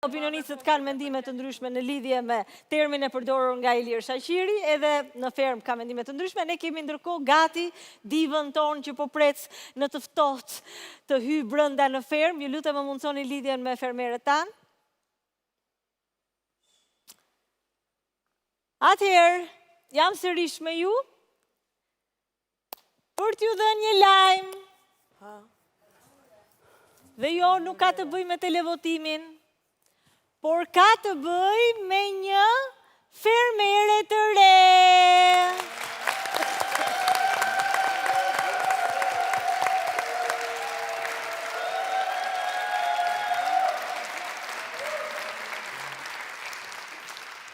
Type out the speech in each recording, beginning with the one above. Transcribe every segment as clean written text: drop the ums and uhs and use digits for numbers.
Opinionistët kanë mendime të ndryshme në lidhje me termin e përdorur nga Ilir Shaqiri, edhe në Ferm ka mendime të ndryshme. Ne kemi ndërkohë gati divën tonë që po prec në të ftohtë të hyjë brenda në Ferm. Ju lutem më mundsoni lidhjen me fermerët tanë. Atëherë, jam sërish me ju për t'ju dhënë një lajm. Dhe jo, nuk ka të bëj me televotimin, por ka të bëj me një fermere të re.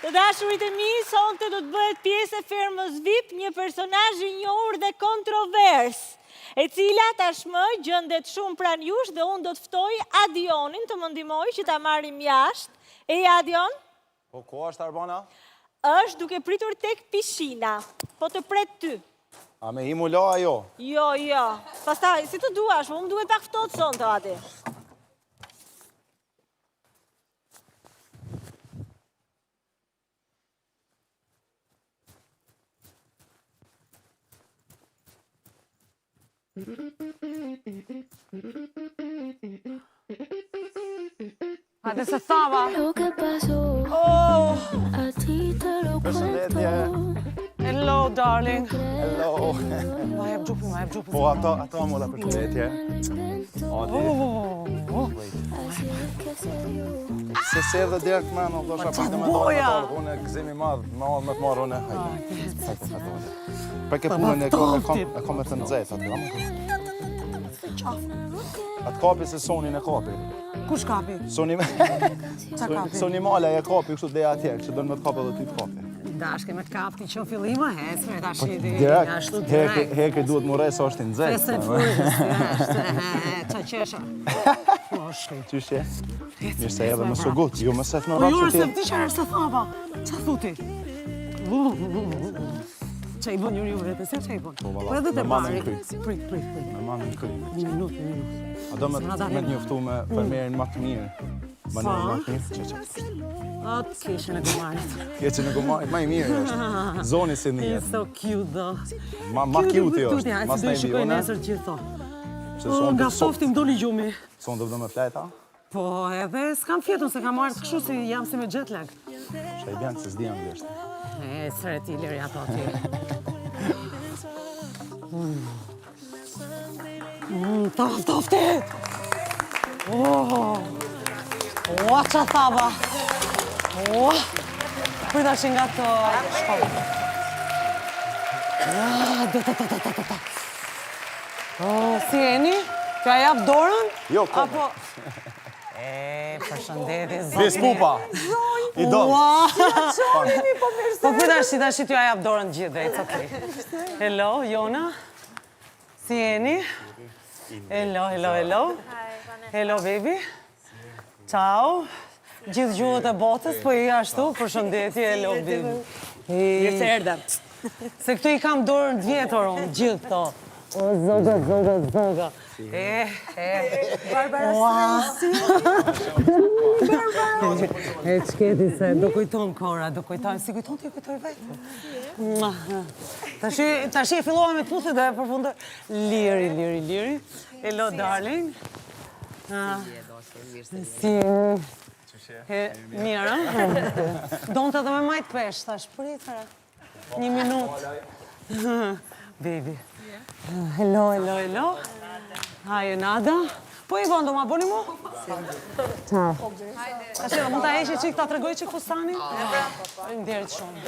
Të dashurit e mi, sonte do të bëhet pjesë e fermës VIP, një personazh i njohur dhe kontrovers, e cila tashmë gjendet shumë pranë jush dhe unë do të ftoj Adionin të më ndihmoj që ta marrim jashtë. Adion? Po, ku është Arbana? Është duke pritur tek pishina, po të pret ty. A me himu la ajo? Jo. Pastaj, si të duash, po më duhet pak ftohtë sonte, Adi. Hajde se thava. Përshëndetje. Hello, darling. Hello. Ma jep gjupin. Po, ato mola përshëndetje. Se serdhe direkt me në dosha për të me boja. Unë e gëzimi madhë, me të marrë unë. Për ke punën e kom e të nëzet, atë kapi se Sonin e kapi. Kush kapi? Soni mala e kapi, kështu dhe atje, kështu dënë me të kapi dhe ty të kapi. Dashke me të kapi që fillima, hecme, ta shidi. Direkt, heke duhet më rejë, sa është i nëzet. Fese furës, qa qesha. Qyshe? Mirë se edhe më sugut, ju më sef në Po rapë jurë që se ti qarë se thava. Qa thuti? Qa i bon ju vrete, se qa i bon? Po edhe të bari. Prit. me manë në kry. Një minut. A do me të njoftu me fermerin më të mirë. Banerin më të mirë, që. Atë keshen e gomarit. Keqen e gomarit, ma i mirë është. Zoni si një. You're so cute, though. Ma cute jo është, mas Si në do i shikoj bione. nesër gjitho. Që Nga softi më doli gjumi. Son do me fleta. Po, edhe s'kam fjetun se kam marrë kështu si jam si me jet lag. Që i bjanë se s'di jam vështë. E, sëret i liri ato aty. Tofti! O, qa thaba! O, përta që nga të shkollë. Si jeni? Ka jap dorën? Jo, kome. Apo... Përshëndeti, zotni. Vis pupa. I do. Po përta që t'ja jap dorën gjithë dhe, it's okay. Hello, Jona. Si jeni? Hello. Hello, baby. Ciao. Gjithë gjuhët e botës, po i ashtu, përshëndetje, hello, baby. Mirë se erdhe. Se këtu i kam dorën 10 vjetor unë, gjithë këto. O, zoga. Barbara E qketi se do kujton kora, si kujton ti kujtoj vetë. Tash e fillova me të puthit dhe e përfundoj. Liri. Hello, darling. Si mirë, donë të dhe me majtë pesh, tash pritëra. 1 minut. Baby. Hello. Hi, Nada. Po i vondo, ma boni mu? Ciao. Ashtë, mund ta eqe qik, ta tregoj qik fustani? Faleminderit shumë.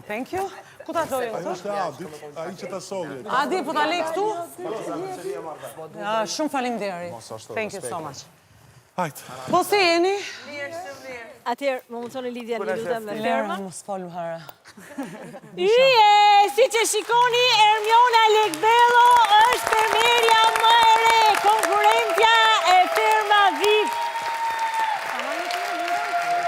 Thank you. Ku ta dojë në të? Është Adit, a i që ta solje. Adi, po ta lej këtu? Shumë faleminderit. Thank you so much. Hajtë. Po si jeni? Atëherë, më mundsoni lidhjen një lutem me ferma. Mos folu hara. Si që shikoni, Ermiona Lekbello është fermerja më e re, konkurrentja